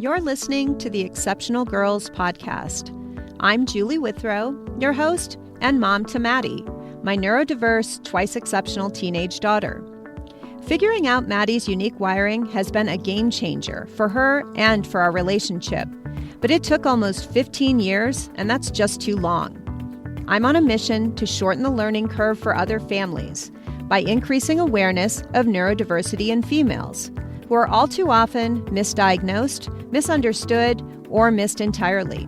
You're listening to the Exceptional Girls podcast. I'm Julie Withrow, your host and mom to Maddie, my neurodiverse, twice exceptional teenage daughter. Figuring out Maddie's unique wiring has been a game changer for her and for our relationship, but it took almost 15 years, and that's just too long. I'm on a mission to shorten the learning curve for other families by increasing awareness of neurodiversity in females, who are all too often misdiagnosed, misunderstood, or missed entirely.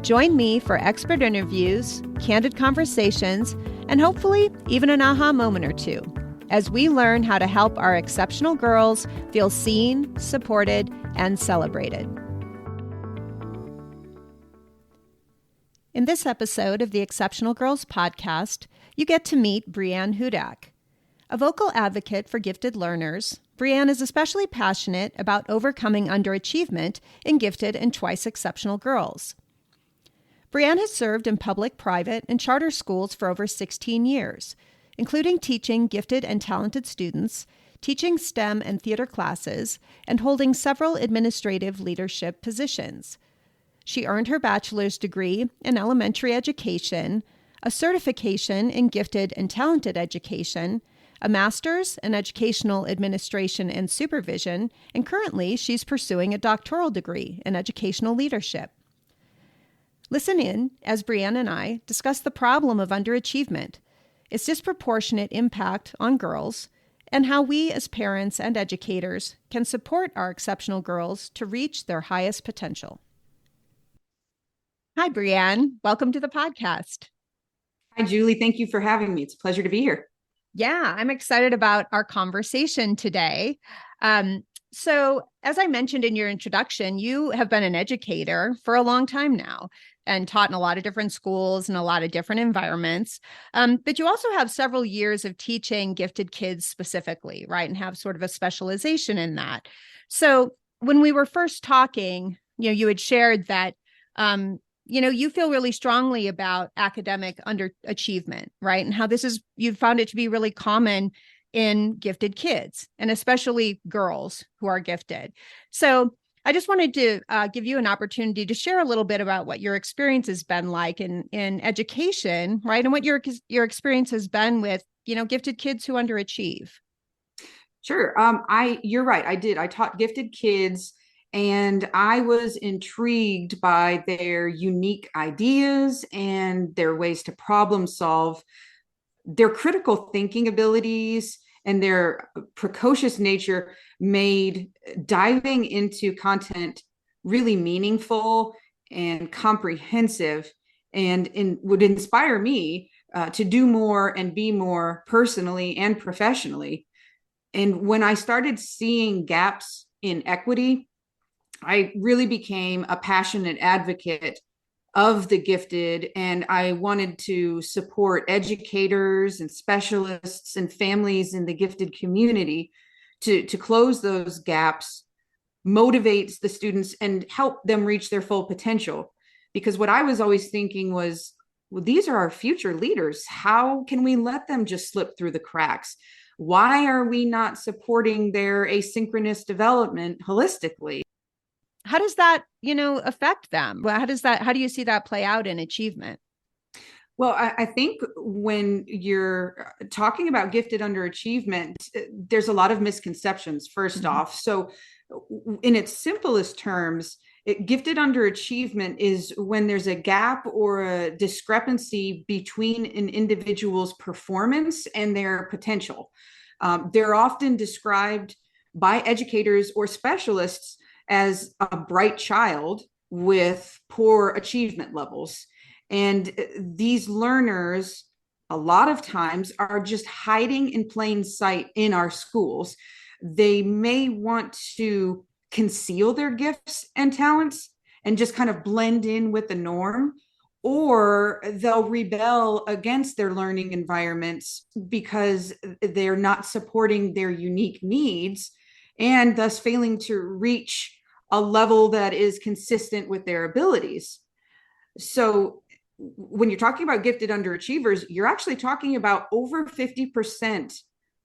Join me for expert interviews, candid conversations, and hopefully even an aha moment or two, as we learn how to help our exceptional girls feel seen, supported, and celebrated. In this episode of the Exceptional Girls podcast, you get to meet Brianne Hudak. A vocal advocate for gifted learners, Brianne is especially passionate about overcoming underachievement in gifted and twice exceptional girls. Brianne has served in public, private, and charter schools for over 16 years, including teaching gifted and talented students, teaching STEM and theater classes, and holding several administrative leadership positions. She earned her bachelor's degree in elementary education, a certification in gifted and talented education, a master's in educational administration and supervision, and currently she's pursuing a doctoral degree in educational leadership. Listen in as Brianne and I discuss the problem of underachievement, its disproportionate impact on girls, and how we as parents and educators can support our exceptional girls to reach their highest potential. Hi, Brianne. Welcome to the podcast. Hi, Julie. Thank you for having me. It's a pleasure to be here. Yeah, I'm excited about our conversation today. So as I mentioned in your introduction, you have been an educator for a long time now and taught in a lot of different schools and a lot of different environments. But you also have several years of teaching gifted kids specifically, right? And have sort of a specialization in that. So when we were first talking, you had shared that, you feel really strongly about academic underachievement, right? And how you've found it to be really common in gifted kids, and especially girls who are gifted. So I just wanted to give you an opportunity to share a little bit about what your experience has been like in education, right? And what your experience has been with, gifted kids who underachieve. Sure. You're right. I taught gifted kids, and I was intrigued by their unique ideas and their ways to problem solve, their critical thinking abilities, and their precocious nature made diving into content really meaningful and comprehensive, and would inspire me to do more and be more personally and professionally. And when I started seeing gaps in equity, I really became a passionate advocate of the gifted, and I wanted to support educators and specialists and families in the gifted community to close those gaps, motivate the students, and help them reach their full potential. Because what I was always thinking was, well, these are our future leaders. How can we let them just slip through the cracks? Why are we not supporting their asynchronous development holistically? How does that, affect them? How do you see that play out in achievement? Well, I think when you're talking about gifted underachievement, there's a lot of misconceptions, first off. So in its simplest terms, gifted underachievement is when there's a gap or a discrepancy between an individual's performance and their potential. They're often described by educators or specialists as a bright child with poor achievement levels. And these learners, a lot of times, are just hiding in plain sight in our schools. They may want to conceal their gifts and talents and just kind of blend in with the norm, or they'll rebel against their learning environments because they're not supporting their unique needs and thus failing to reach a level that is consistent with their abilities. So when you're talking about gifted underachievers, you're actually talking about over 50%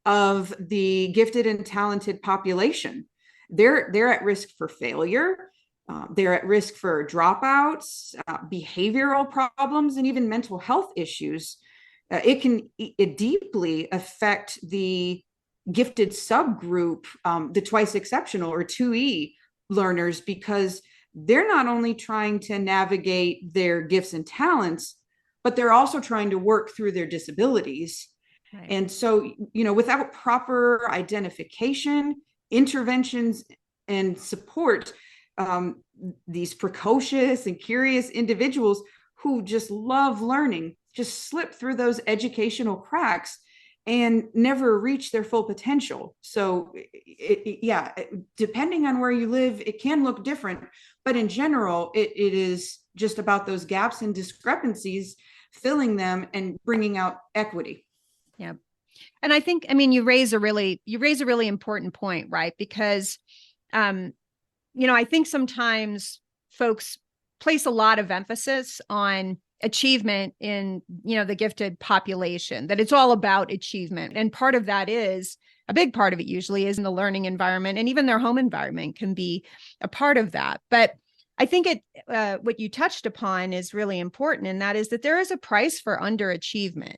of the gifted and talented population. They're at risk for failure. They're at risk for dropouts, behavioral problems, and even mental health issues. It can deeply affect the gifted subgroup, the twice exceptional or 2E learners, because they're not only trying to navigate their gifts and talents, but they're also trying to work through their disabilities. Right. And so, without proper identification, interventions, and support, these precocious and curious individuals who just love learning just slip through those educational cracks and never reach their full potential. So depending on where you live, it can look different, but in general, it is just about those gaps and discrepancies, filling them and bringing out equity. Yeah. And I think, you raise a really important point, right? Because, I think sometimes folks place a lot of emphasis on achievement in, the gifted population, that it's all about achievement. And part of that is, a big part of it usually is in the learning environment, and even their home environment can be a part of that. But I think what you touched upon is really important. And that is that there is a price for underachievement,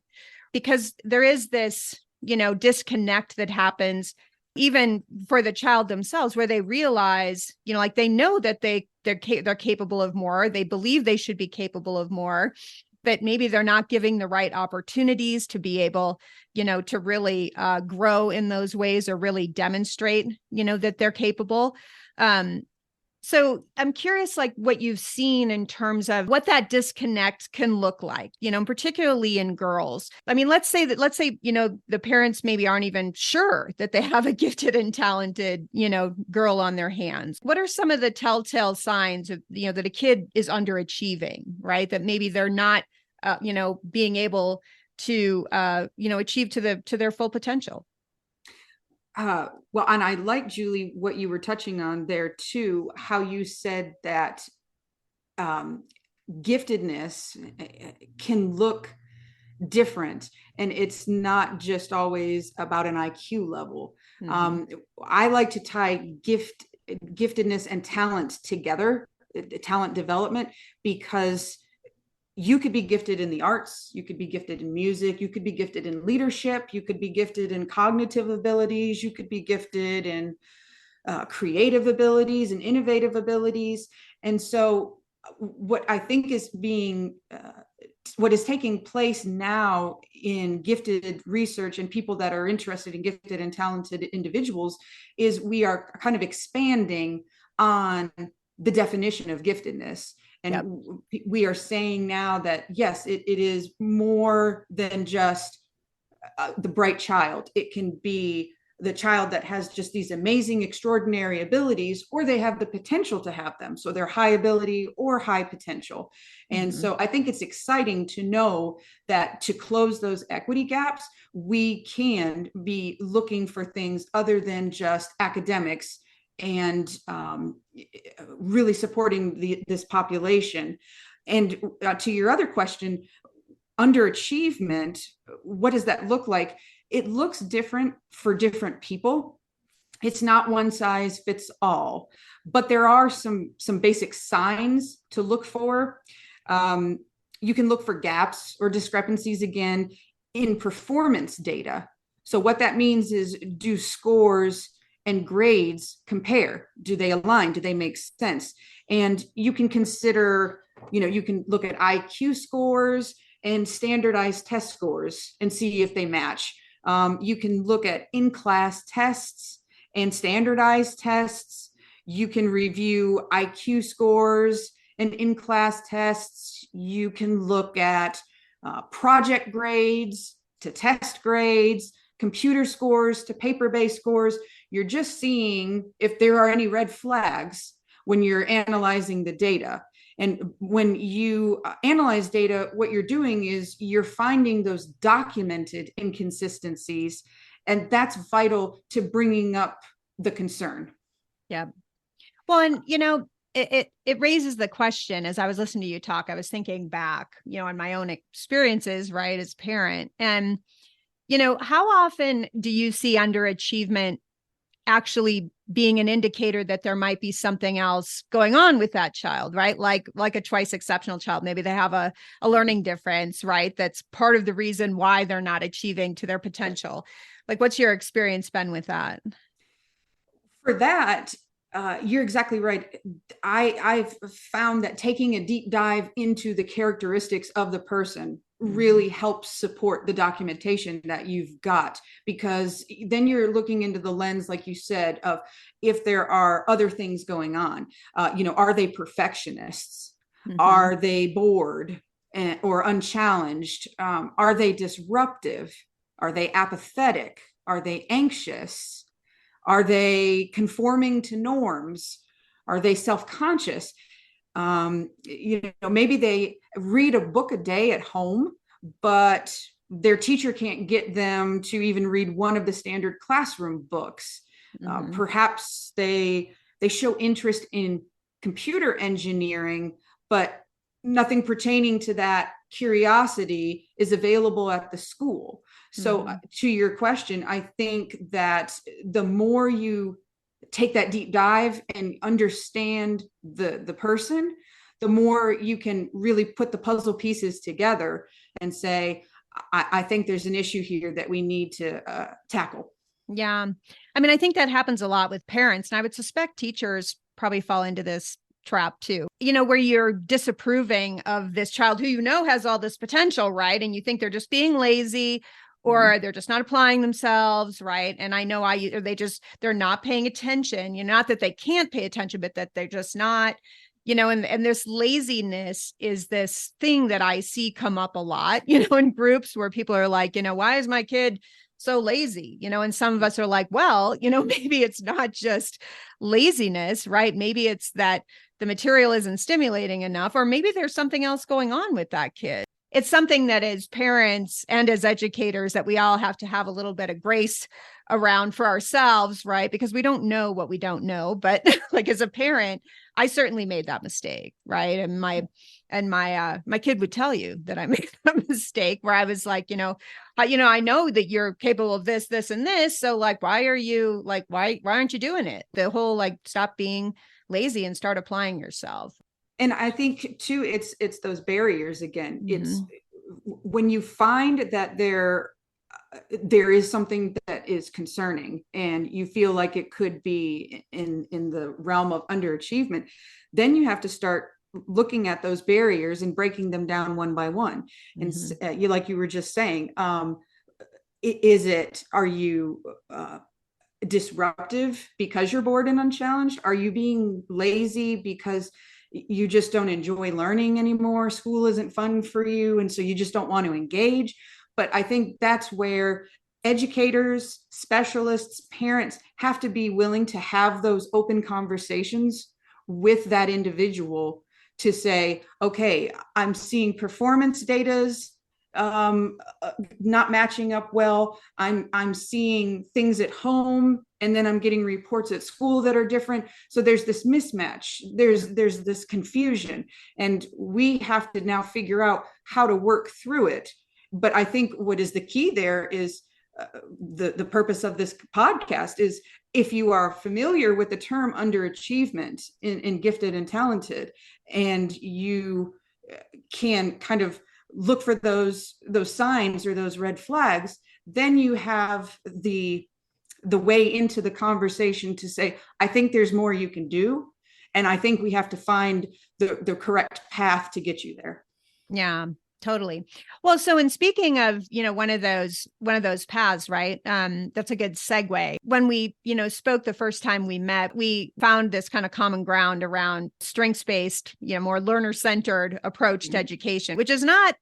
because there is this, disconnect that happens even for the child themselves, where they realize, like they know that they're capable of more. They believe they should be capable of more, but maybe they're not giving the right opportunities to be able, to really grow in those ways, or really demonstrate, that they're capable. So I'm curious, like what you've seen in terms of what that disconnect can look like, particularly in girls. Let's say, the parents maybe aren't even sure that they have a gifted and talented, girl on their hands. What are some of the telltale signs of, that a kid is underachieving, right? That maybe they're not, being able to, achieve to their full potential. Well, and I like, Julie, what you were touching on there too, how you said that giftedness can look different, and it's not just always about an IQ level. Mm-hmm. I like to tie giftedness and talent together, talent development, because you could be gifted in the arts, you could be gifted in music, you could be gifted in leadership, you could be gifted in cognitive abilities, you could be gifted in creative abilities and innovative abilities. And so what I think is what is taking place now in gifted research and people that are interested in gifted and talented individuals is we are kind of expanding on the definition of giftedness. And yep. We are saying now that, yes, it is more than just the bright child. It can be the child that has just these amazing, extraordinary abilities, or they have the potential to have them. So they're high ability or high potential. And mm-hmm. So I think it's exciting to know that to close those equity gaps, we can be looking for things other than just academics, and really supporting this population. And to your other question, underachievement, what does that look like? It looks different for different people. It's not one size fits all, but there are some basic signs to look for. You can look for gaps or discrepancies, again, in performance data. So what that means is, do scores and grades compare? Do they align? Do they make sense? And you can consider, you can look at IQ scores and standardized test scores and see if they match. You can look at in-class tests and standardized tests. You can review IQ scores and in-class tests. You can look at project grades to test grades, computer scores to paper-based scores. You're just seeing if there are any red flags when you're analyzing the data. And when you analyze data, what you're doing is you're finding those documented inconsistencies, and that's vital to bringing up the concern. Yeah. Well, and it raises the question. As I was listening to you talk, I was thinking back, on my own experiences, right, as a parent. And how often do you see underachievement actually being an indicator that there might be something else going on with that child, right? Like a twice exceptional child. Maybe they have a learning difference, right? That's part of the reason why they're not achieving to their potential. Like, what's your experience been with that? For that, you're exactly right. I've found that taking a deep dive into the characteristics of the person really helps support the documentation that you've got, because then you're looking into the lens, like you said, of if there are other things going on. Are they perfectionists? Are they bored or unchallenged? Are they disruptive? Are they apathetic? Are they anxious? Are they conforming to norms? Are they self-conscious? Maybe they read a book a day at home, but their teacher can't get them to even read one of the standard classroom books. Perhaps they show interest in computer engineering, but nothing pertaining to that curiosity is available at the school. So to your question, I think that the more you take that deep dive and understand the person, the more you can really put the puzzle pieces together and say, I think there's an issue here that we need to tackle. Yeah. I mean, I think that happens a lot with parents, and I would suspect teachers probably fall into this trap too, where you're disapproving of this child who has all this potential, right? And you think they're just being lazy, or they're just not applying themselves, right? And I know they're not paying attention. Not that they can't pay attention, but that they're just not, and this laziness is this thing that I see come up a lot, in groups where people are like, why is my kid so lazy? And some of us are like, well, maybe it's not just laziness, right? Maybe it's that the material isn't stimulating enough, or maybe there's something else going on with that kid. It's something that as parents and as educators that we all have to have a little bit of grace around for ourselves, right? Because we don't know what we don't know. But like as a parent, I certainly made that mistake, right? And my kid would tell you that I made a mistake where I was like, I know that you're capable of this, this, and this. So like, why aren't you doing it? The whole like, stop being lazy and start applying yourself. And I think too, it's those barriers again. It's when you find that there is something that is concerning and you feel like it could be in the realm of underachievement, then you have to start looking at those barriers and breaking them down one by one. And like you were just saying, are you disruptive because you're bored and unchallenged? Are you being lazy because you just don't enjoy learning anymore? School isn't fun for you, and so you just don't want to engage. But I think that's where educators, specialists, parents have to be willing to have those open conversations with that individual to say, okay, I'm seeing performance data's not matching up well. I'm seeing things at home, and then I'm getting reports at school that are different. So there's this mismatch. There's this confusion, and we have to now figure out how to work through it. But I think what is the key there is the purpose of this podcast is, if you are familiar with the term underachievement in gifted and talented, and you can kind of look for those signs or those red flags, then you have the way into the conversation to say, I think there's more you can do, and I think we have to find the correct path to get you there. Yeah, totally. Well, so in speaking of, one of those paths, right? That's a good segue. When we, spoke the first time we met, we found this kind of common ground around strengths-based, more learner-centered approach to education, which is not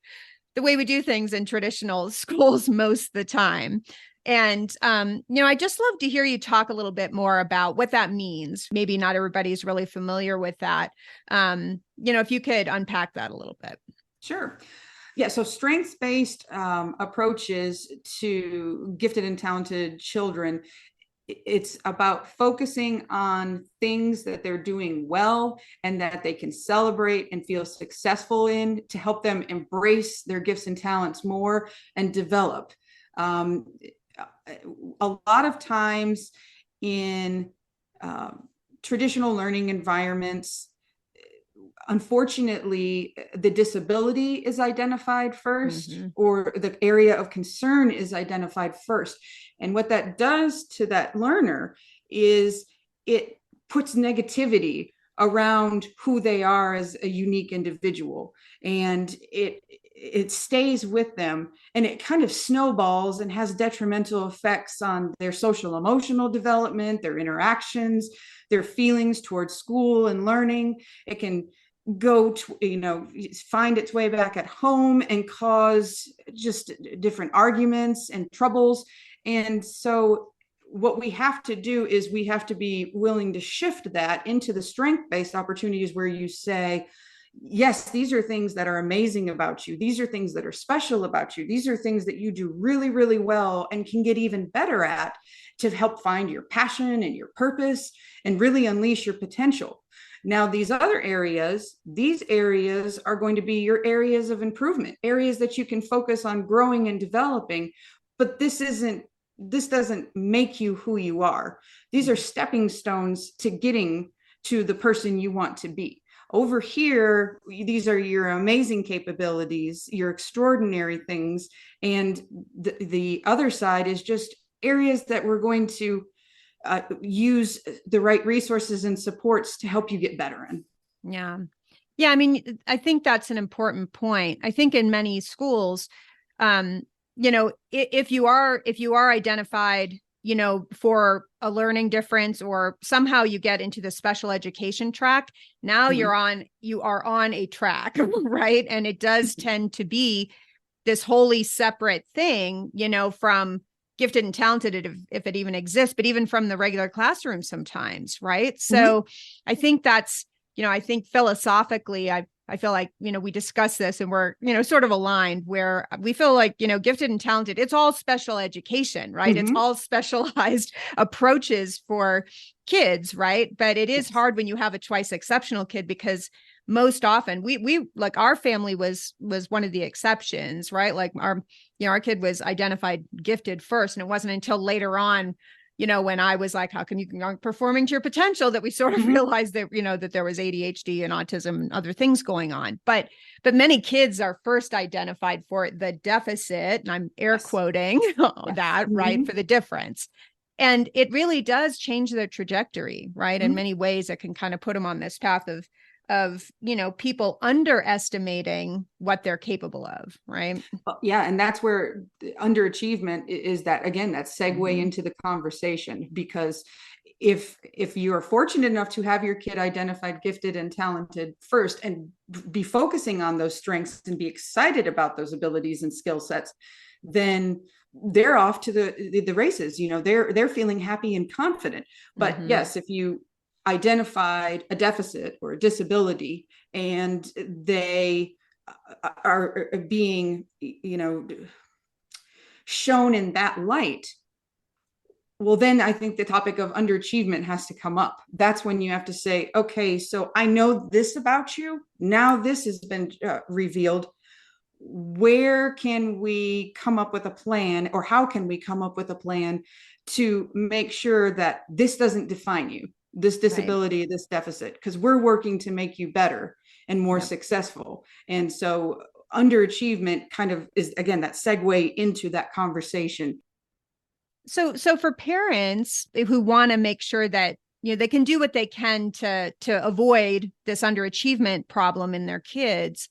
the way we do things in traditional schools most of the time. And, I just love to hear you talk a little bit more about what that means. Maybe not everybody's really familiar with that. If you could unpack that a little bit. Sure. Yeah, so strengths-based approaches to gifted and talented children, it's about focusing on things that they're doing well and that they can celebrate and feel successful in, to help them embrace their gifts and talents more and develop. A lot of times in traditional learning environments, unfortunately, the disability is identified first, or the area of concern is identified first. And what that does to that learner is it puts negativity around who they are as a unique individual, and it stays with them, and it kind of snowballs and has detrimental effects on their social emotional development, their interactions, their feelings towards school and learning. It can go to, find its way back at home and cause just different arguments and troubles. And so what we have to do is we have to be willing to shift that into the strength-based opportunities, where you say, yes, these are things that are amazing about you. These are things that are special about you. These are things that you do really, really well and can get even better at, to help find your passion and your purpose and really unleash your potential. Now, these other areas, these areas are going to be your areas of improvement, areas that you can focus on growing and developing. But this doesn't make you who you are. These are stepping stones to getting to the person you want to be. Over here, these are your amazing capabilities, your extraordinary things. And the other side is just areas that we're going to use the right resources and supports to help you get better in. Yeah. Yeah. I mean, I think that's an important point. I think in many schools, if you are identified, for a learning difference, or somehow you get into the special education track, now you are on a track, right? And it does tend to be this wholly separate thing, from gifted and talented, if it even exists, but even from the regular classroom sometimes, right? So I think that's, I think philosophically, I feel like, we discuss this and we're, sort of aligned, where we feel like, gifted and talented, it's all special education, right? It's all specialized approaches for kids, right? But it is hard when you have a twice exceptional kid, because most often we like, our family was one of the exceptions, right? Like our kid was identified gifted first. And it wasn't until later on, when I was like, how can you performing to your potential, that we sort of realized that, that there was ADHD and autism and other things going on. But many kids are first identified for the deficit, and I'm air quoting that, right, for the difference. And it really does change their trajectory, right? In many ways, it can kind of put them on this path of people underestimating what they're capable of, right? Yeah. And that's where underachievement is, that, again, that segue into the conversation. Because if you are fortunate enough to have your kid identified gifted and talented first, and be focusing on those strengths and be excited about those abilities and skill sets, then they're off to the races. They're feeling happy and confident. But yes, if you identified a deficit or a disability, and they are being, shown in that light, well, then I think the topic of underachievement has to come up. That's when you have to say, okay, so I know this about you. Now this has been revealed. Where can we come up with a plan, or how can we come up with a plan to make sure that this doesn't define you, this disability, this deficit, because we're working to make you better and more successful. And so underachievement kind of is, again, that segue into that conversation. So for parents who want to make sure that, they can do what they can to avoid this underachievement problem in their kids,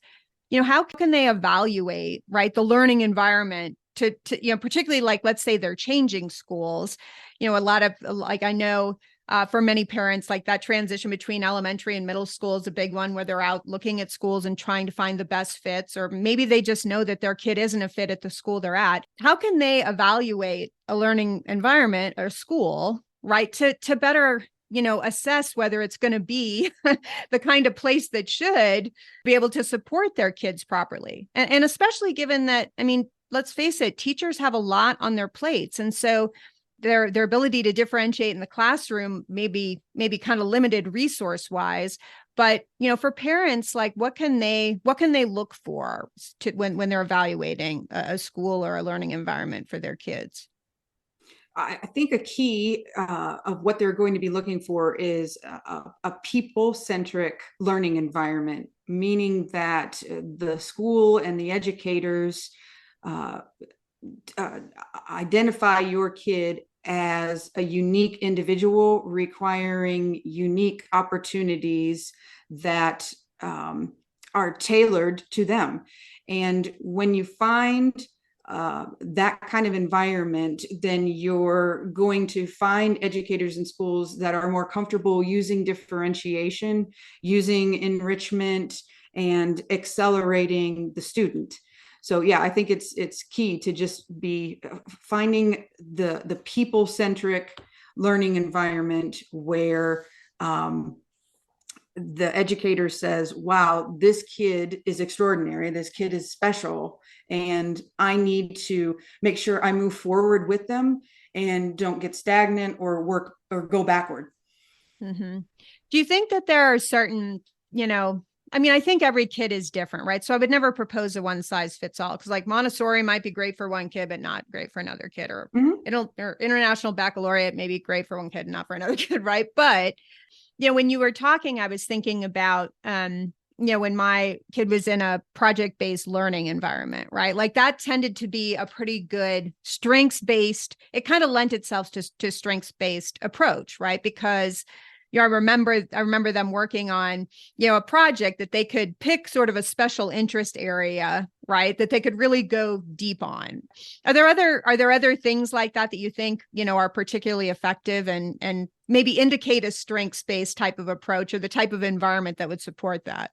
how can they evaluate, right, the learning environment to particularly, like, let's say they're changing schools, a lot of, like, I know for many parents, like, that transition between elementary and middle school is a big one, where they're out looking at schools and trying to find the best fits, or maybe they just know that their kid isn't a fit at the school they're at. How can they evaluate a learning environment or school, right, to better, assess whether it's going to be the kind of place that should be able to support their kids properly? And especially given that, I mean, let's face it, teachers have a lot on their plates. And so their ability to differentiate in the classroom may be kind of limited resource wise. But, for parents, like, what can they look for when they're evaluating a school or a learning environment for their kids? I think a key of what they're going to be looking for is a people-centric learning environment, meaning that the school and the educators uh, identify your kid as a unique individual requiring unique opportunities that are tailored to them. And when you find that kind of environment, then you're going to find educators in schools that are more comfortable using differentiation, using enrichment, and accelerating the student. So yeah, I think it's key to just be finding the people-centric learning environment where the educator says, wow, this kid is extraordinary, this kid is special, and I need to make sure I move forward with them and don't get stagnant or work or go backward. Mm-hmm. Do you think that there are certain, I mean, I think every kid is different, right? So I would never propose a one size fits all, because like Montessori might be great for one kid, but not great for another kid, or or international baccalaureate may be great for one kid and not for another kid, right? But when you were talking, I was thinking about, when my kid was in a project-based learning environment, right? Like that tended to be a pretty good strengths-based, it kind of lent itself to strengths-based approach, right? Because I remember them working on, a project that they could pick sort of a special interest area, right? That they could really go deep on. Are there other things like that you think, are particularly effective and maybe indicate a strengths-based type of approach or the type of environment that would support that?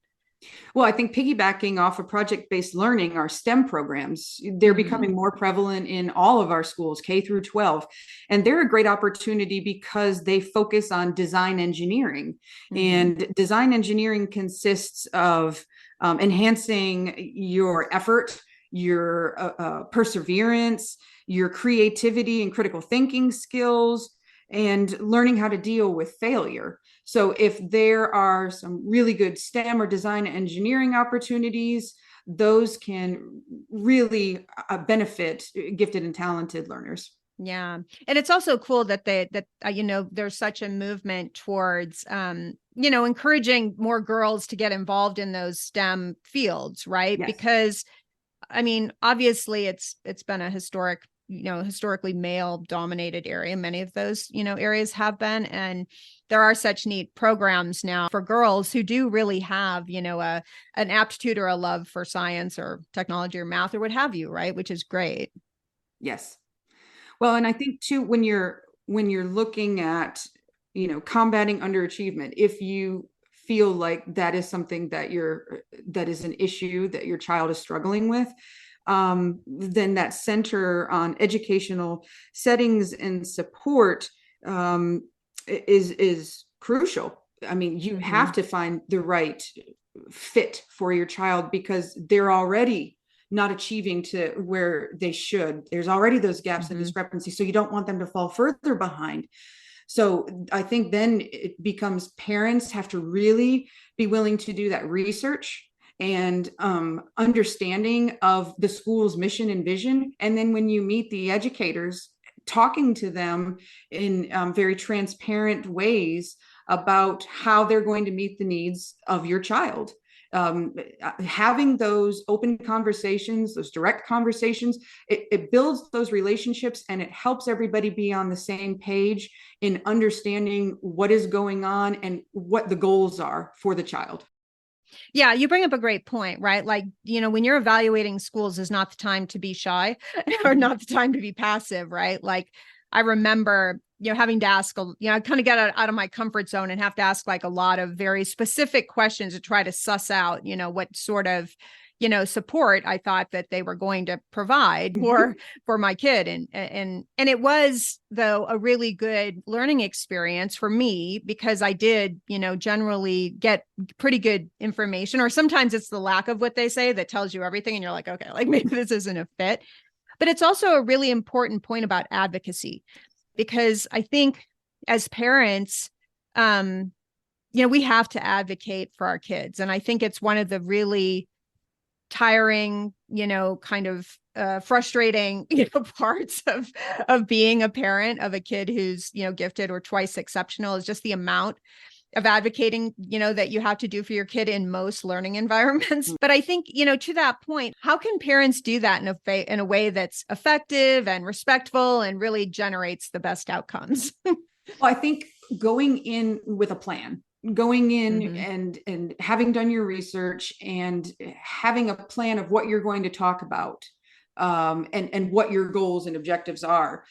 Well, I think piggybacking off of project-based learning are STEM programs. They're becoming more prevalent in all of our schools, K through 12. And they're a great opportunity because they focus on design engineering. And design engineering consists of enhancing your effort, your perseverance, your creativity and critical thinking skills, and learning how to deal with failure. So if there are some really good STEM or design engineering opportunities, those can really benefit gifted and talented learners. Yeah. And it's also cool that there's such a movement towards, encouraging more girls to get involved in those STEM fields, right? Yes. Because I mean, obviously it's been a historically male dominated area. Many of those, areas have been, and there are such neat programs now for girls who do really have, an aptitude or a love for science or technology or math or what have you, right? Which is great. Yes. Well, and I think too, when you're looking at, combating underachievement, if you feel like that is something that is an issue that your child is struggling with, then that center on educational settings and support is crucial. I mean, you have to find the right fit for your child because they're already not achieving to where they should. There's already those gaps and discrepancies. So you don't want them to fall further behind. So I think then it becomes parents have to really be willing to do that research and understanding of the school's mission and vision. And then when you meet the educators, talking to them in very transparent ways about how they're going to meet the needs of your child. Having those open conversations, those direct conversations, it builds those relationships and it helps everybody be on the same page in understanding what is going on and what the goals are for the child. Yeah, you bring up a great point, right? Like, when you're evaluating schools is not the time to be shy or not the time to be passive, right? Like, I remember, having to ask, I kind of get out of my comfort zone and have to ask like a lot of very specific questions to try to suss out, what sort of, support I thought that they were going to provide for my kid. And it was, though, a really good learning experience for me because I did, generally get pretty good information, or sometimes it's the lack of what they say that tells you everything. And you're like, okay, like maybe this isn't a fit. But it's also a really important point about advocacy, because I think as parents, we have to advocate for our kids. And I think it's one of the really tiring, kind of frustrating, parts of being a parent of a kid who's, gifted or twice exceptional is just the amount of advocating, that you have to do for your kid in most learning environments. But I think, to that point, how can parents do that in a way that's effective and respectful and really generates the best outcomes? Well, I think going in with a plan, going in and having done your research and having a plan of what you're going to talk about, and what your goals and objectives are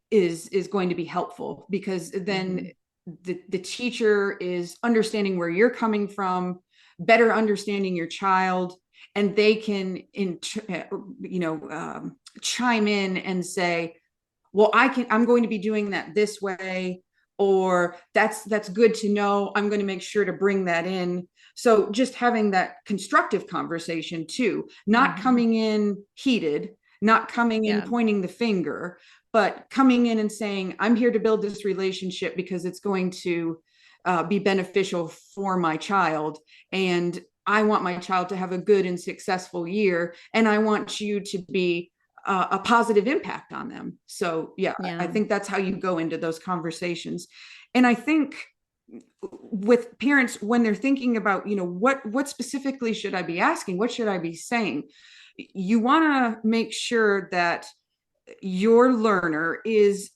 is going to be helpful, because then the teacher is understanding where you're coming from, better understanding your child, and they can chime in and say, well, I'm going to be doing that this way, or that's good to know, I'm going to make sure to bring that in. So just having that constructive conversation too, not coming in heated, not coming in pointing the finger, but coming in and saying, I'm here to build this relationship because it's going to be beneficial for my child. And I want my child to have a good and successful year. And I want you to be a positive impact on them. So I think that's how you go into those conversations. And I think with parents, when they're thinking about, what specifically should I be asking? What should I be saying? You want to make sure that your learner is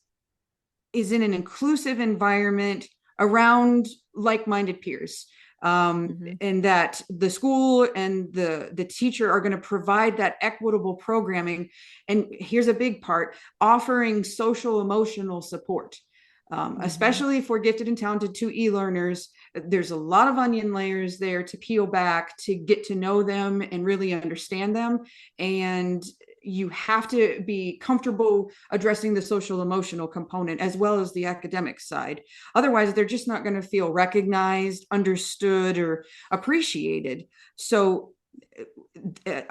in an inclusive environment around like-minded peers, and that the school and the teacher are going to provide that equitable programming. And here's a big part: offering social emotional support, especially for gifted and talented 2E learners. There's a lot of onion layers there to peel back to get to know them and really understand them. And you have to be comfortable addressing the social emotional component as well as the academic side. Otherwise, they're just not going to feel recognized, understood, or appreciated. So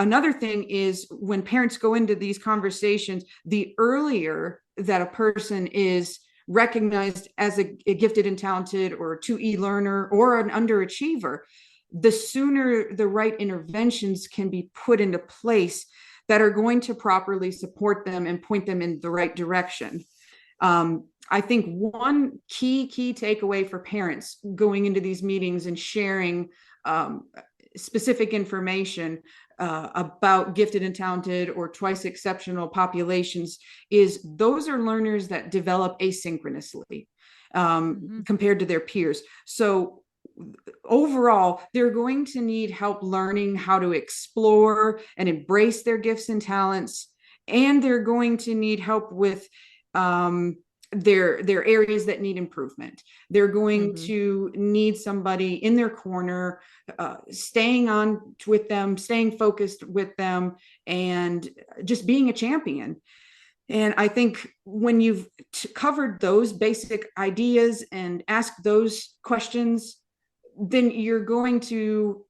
another thing is, when parents go into these conversations, the earlier that a person is recognized as a gifted and talented or a 2E learner or an underachiever, the sooner the right interventions can be put into place that are going to properly support them and point them in the right direction. I think one key takeaway for parents going into these meetings and sharing specific information about gifted and talented or twice exceptional populations is those are learners that develop asynchronously compared to their peers. So overall, they're going to need help learning how to explore and embrace their gifts and talents, and they're going to need help with their areas that need improvement. They're going to need somebody in their corner, staying on with them, staying focused with them, and just being a champion. And I think when you've covered those basic ideas and asked those questions, then you're going to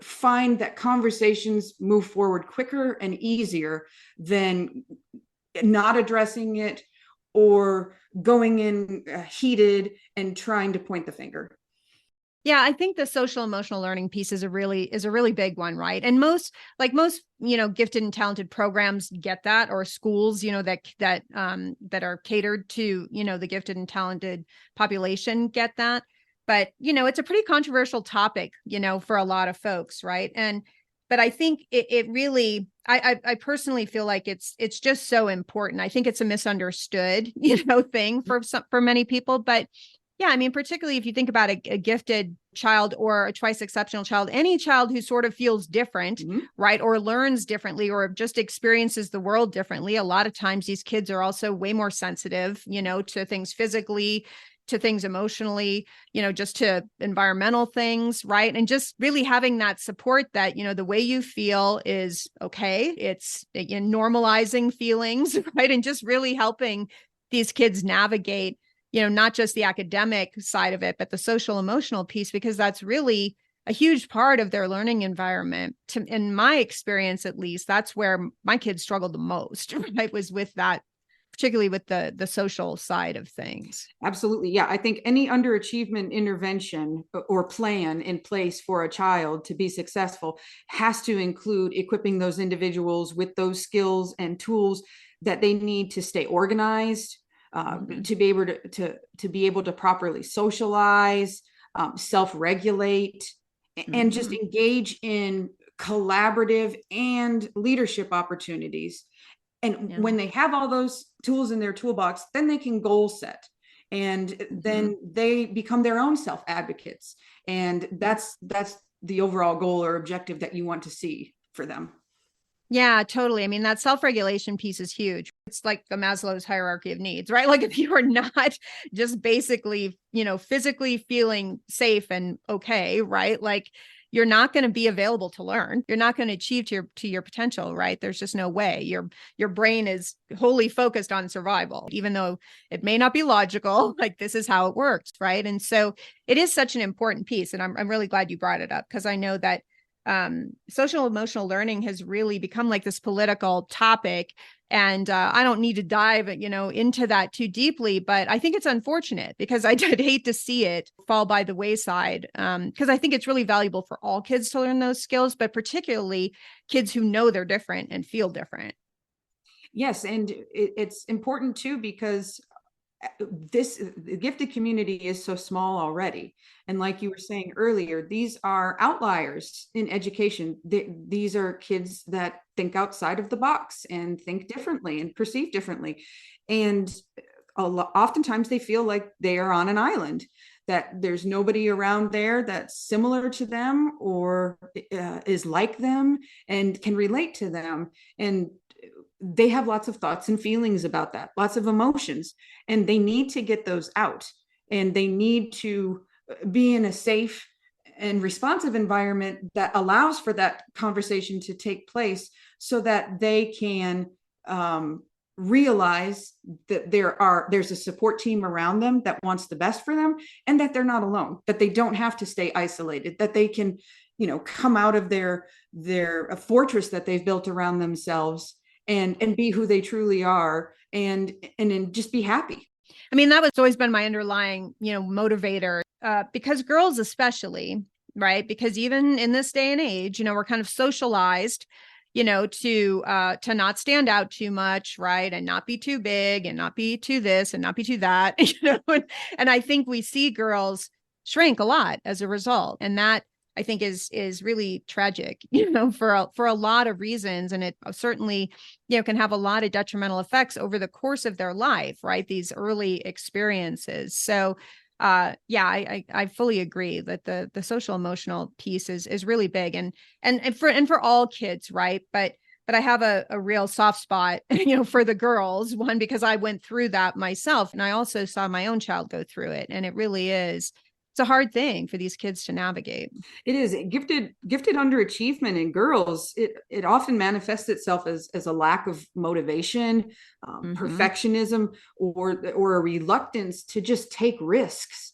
find that conversations move forward quicker and easier than not addressing it or going in heated and trying to point the finger. Yeah, I think the social emotional learning piece is a really big one, right? And most gifted and talented programs get that, or schools, that are catered to, the gifted and talented population get that. But, it's a pretty controversial topic, for a lot of folks, right? But I think it really, I personally feel like it's just so important. I think it's a misunderstood, thing for many people. But yeah, I mean, particularly if you think about a gifted child or a twice exceptional child, any child who sort of feels different, right, or learns differently, or just experiences the world differently. A lot of times these kids are also way more sensitive, to things physically, to things emotionally, just to environmental things, right? And just really having that support that, the way you feel is okay. It's normalizing feelings, right? And just really helping these kids navigate, not just the academic side of it, but the social emotional piece, because that's really a huge part of their learning environment. In my experience, at least, that's where my kids struggled the most, right? Was with that particularly with the social side of things. Absolutely. Yeah. I think any underachievement intervention or plan in place for a child to be successful has to include equipping those individuals with those skills and tools that they need to stay organized, to be able to be able to properly socialize, self-regulate, and just engage in collaborative and leadership opportunities. And when they have all those tools in their toolbox, then they can goal set, and then they become their own self advocates. And that's the overall goal or objective that you want to see for them. Yeah, totally. I mean, that self-regulation piece is huge. It's like the Maslow's hierarchy of needs, right? Like if you are not just basically, physically feeling safe and okay, right? Like you're not going to be available to learn. You're not going to achieve to your potential, right? There's just no way. Your brain is wholly focused on survival, even though it may not be logical. Like this is how it works, right? And so it is such an important piece. And I'm really glad you brought it up, because I know that social emotional learning has really become like this political topic. And I don't need to dive, into that too deeply, but I think it's unfortunate because I'd hate to see it fall by the wayside. Because I think it's really valuable for all kids to learn those skills, but particularly kids who know they're different and feel different. Yes, and it's important too, because the gifted community is so small already. And like you were saying earlier, these are outliers in education. These are kids that think outside of the box and think differently and perceive differently. And oftentimes they feel like they are on an island, that there's nobody around there that's similar to them or is like them and can relate to them. And they have lots of thoughts and feelings about that, lots of emotions, and they need to get those out, and they need to be in a safe and responsive environment that allows for that conversation to take place, so that they can realize that there's a support team around them that wants the best for them, and that they're not alone, that they don't have to stay isolated, that they can come out of their fortress that they've built around themselves and be who they truly are, and just be happy. I mean, that was always been my underlying, motivator, because girls especially, right? Because even in this day and age, we're kind of socialized, to not stand out too much, right? And not be too big and not be too this and not be too that, and I think we see girls shrink a lot as a result. And that I think is really tragic, for a lot of reasons. And it certainly, can have a lot of detrimental effects over the course of their life, right? These early experiences. So, I fully agree that the social emotional piece is really big, and for all kids, right? But I have a real soft spot, for the girls. One, because I went through that myself, and I also saw my own child go through it, and it really is. It's a hard thing for these kids to navigate. It is. Gifted underachievement in girls, it often manifests itself as a lack of motivation, perfectionism, or a reluctance to just take risks.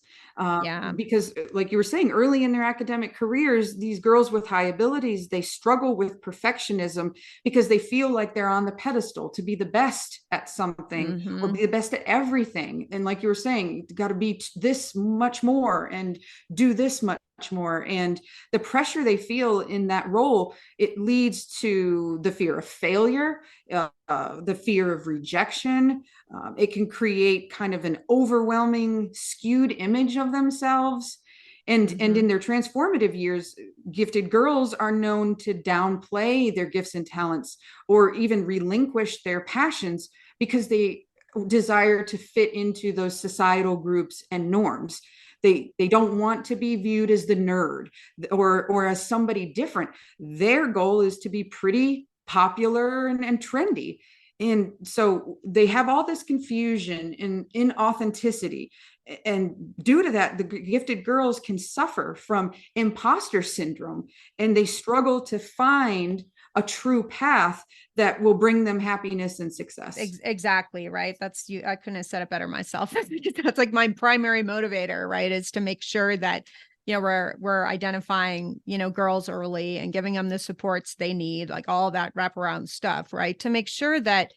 Because like you were saying, early in their academic careers, these girls with high abilities, they struggle with perfectionism because they feel like they're on the pedestal to be the best at something or be the best at everything. And like you were saying, you got to be this much more and do this much more. And the pressure they feel in that role, it leads to the fear of failure, the fear of rejection. It can create kind of an overwhelming, skewed image of themselves. And in their transformative years, gifted girls are known to downplay their gifts and talents, or even relinquish their passions, because they desire to fit into those societal groups and norms. They don't want to be viewed as the nerd or as somebody different. Their goal is to be pretty, popular, and trendy. And so they have all this confusion and inauthenticity. And due to that, the gifted girls can suffer from imposter syndrome, and they struggle to find a true path that will bring them happiness and success. Exactly. Right. That's you. I couldn't have said it better myself. That's like my primary motivator, right? Is to make sure that, we're identifying, girls early and giving them the supports they need, like all that wraparound stuff, right? To make sure that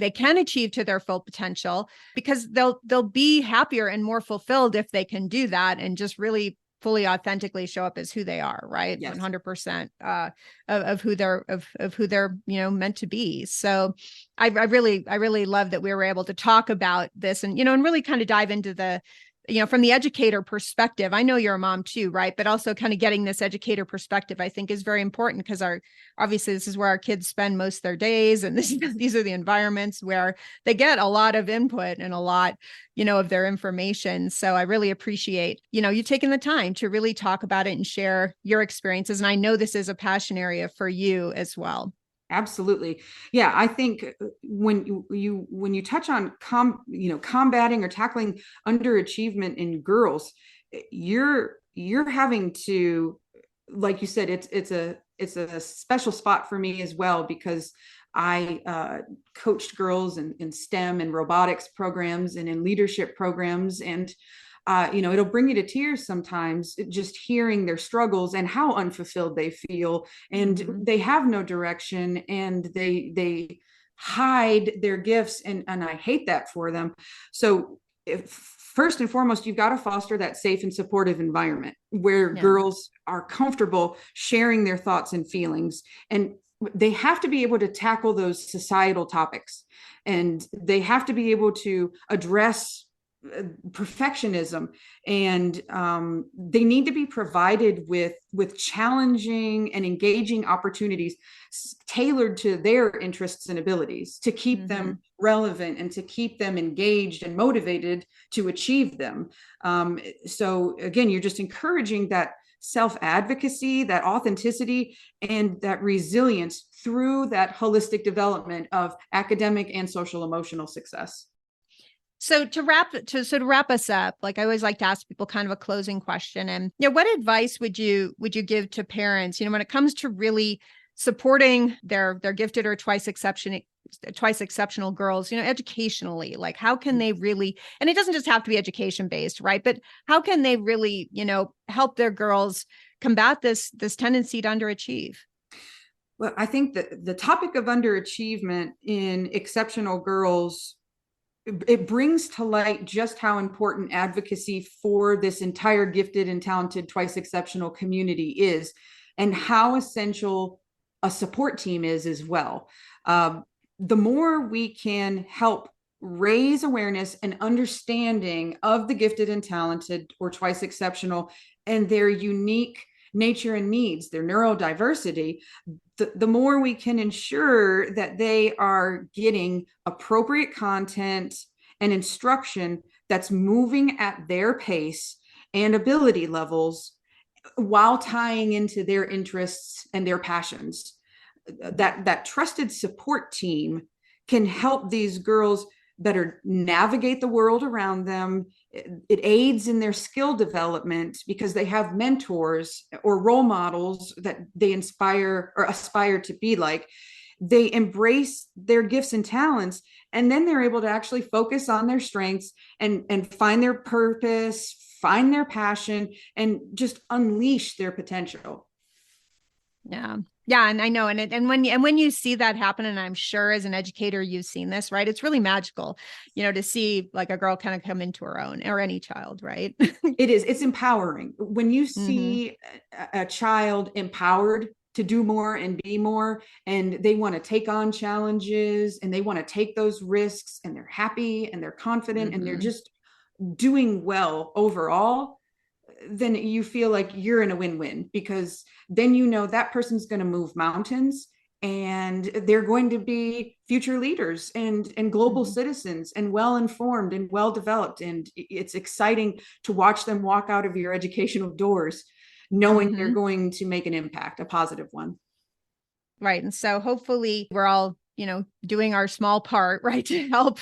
they can achieve to their full potential, because they'll be happier and more fulfilled if they can do that and just really fully authentically show up as who they are, right? Yes. 100% of who they're meant to be. So I really love that we were able to talk about this and and really kind of dive into the from the educator perspective. I know you're a mom too, right? But also kind of getting this educator perspective, I think, is very important, because obviously this is where our kids spend most of their days. And these are the environments where they get a lot of input and a lot, of their information. So I really appreciate, you taking the time to really talk about it and share your experiences. And I know this is a passion area for you as well. Absolutely. Yeah, I think when you touch on combating or tackling underachievement in girls, you're having to, like you said, it's a special spot for me as well, because I coached girls in STEM and robotics programs and in leadership programs, and it'll bring you to tears sometimes, just hearing their struggles and how unfulfilled they feel, and they have no direction, and they hide their gifts, and I hate that for them. So first and foremost, you've got to foster that safe and supportive environment where girls are comfortable sharing their thoughts and feelings, and they have to be able to tackle those societal topics, and they have to be able to address perfectionism, and they need to be provided with challenging and engaging opportunities tailored to their interests and abilities, to keep them relevant and to keep them engaged and motivated to achieve them. So again, you're just encouraging that self-advocacy, that authenticity, and that resilience through that holistic development of academic and social emotional success. So to wrap us up, like I always like to ask people kind of a closing question, and what advice would you give to parents, when it comes to really supporting their gifted or twice exceptional girls, educationally? Like, how can they really, and it doesn't just have to be education based, right? But how can they really, help their girls combat this tendency to underachieve? Well, I think that the topic of underachievement in exceptional girls, it brings to light just how important advocacy for this entire gifted and talented twice exceptional community is, and how essential a support team is as well. The more we can help raise awareness and understanding of the gifted and talented or twice exceptional and their unique nature and needs, their neurodiversity, the more we can ensure that they are getting appropriate content and instruction that's moving at their pace and ability levels, while tying into their interests and their passions. That trusted support team can help these girls better navigate the world around them. It aids in their skill development because they have mentors or role models that they inspire or aspire to be like. They embrace their gifts and talents, and then they're able to actually focus on their strengths and find their purpose, find their passion, and just unleash their potential. Yeah. And I know. And when you see that happen, and I'm sure as an educator, you've seen this, right? It's really magical, to see like a girl kind of come into her own, or any child, right? It is. It's empowering. When you see a child empowered to do more and be more, and they want to take on challenges and they want to take those risks, and they're happy and they're confident and they're just doing well overall, then you feel like you're in a win-win, because then that person's going to move mountains, and they're going to be future leaders and global citizens, and well-informed and well-developed. And it's exciting to watch them walk out of your educational doors knowing they're going to make an impact, a positive one. Right. And so hopefully we're all, doing our small part, right, to help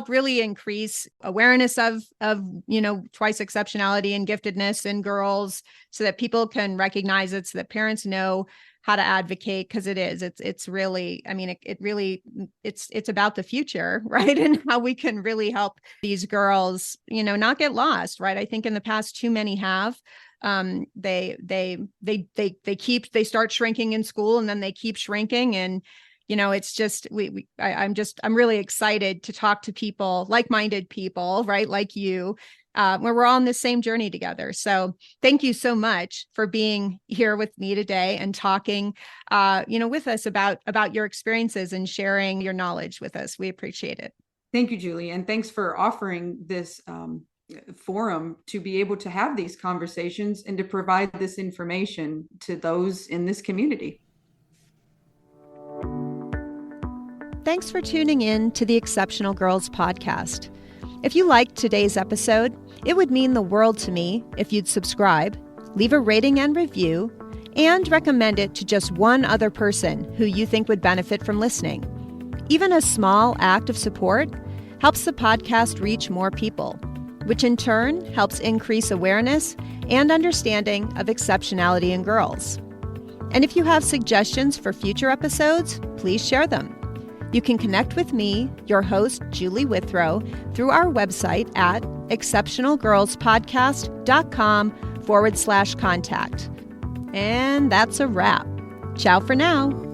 really increase awareness of, twice exceptionality and giftedness in girls, so that people can recognize it, so that parents know how to advocate, because it's really, I mean, it really, it's about the future, right? And how we can really help these girls, not get lost, right? I think in the past, too many have. They start shrinking in school, and then they keep shrinking, and It's just, I'm really excited to talk to people, like-minded people, right? Like you, where we're all on the same journey together. So thank you so much for being here with me today and talking, with us about your experiences and sharing your knowledge with us. We appreciate it. Thank you, Julie. And thanks for offering this forum to be able to have these conversations and to provide this information to those in this community. Thanks for tuning in to the Exceptional Girls podcast. If you liked today's episode, it would mean the world to me if you'd subscribe, leave a rating and review, and recommend it to just one other person who you think would benefit from listening. Even a small act of support helps the podcast reach more people, which in turn helps increase awareness and understanding of exceptionality in girls. And if you have suggestions for future episodes, please share them. You can connect with me, your host, Julie Withrow, through our website at exceptionalgirlspodcast.com/contact. And that's a wrap. Ciao for now.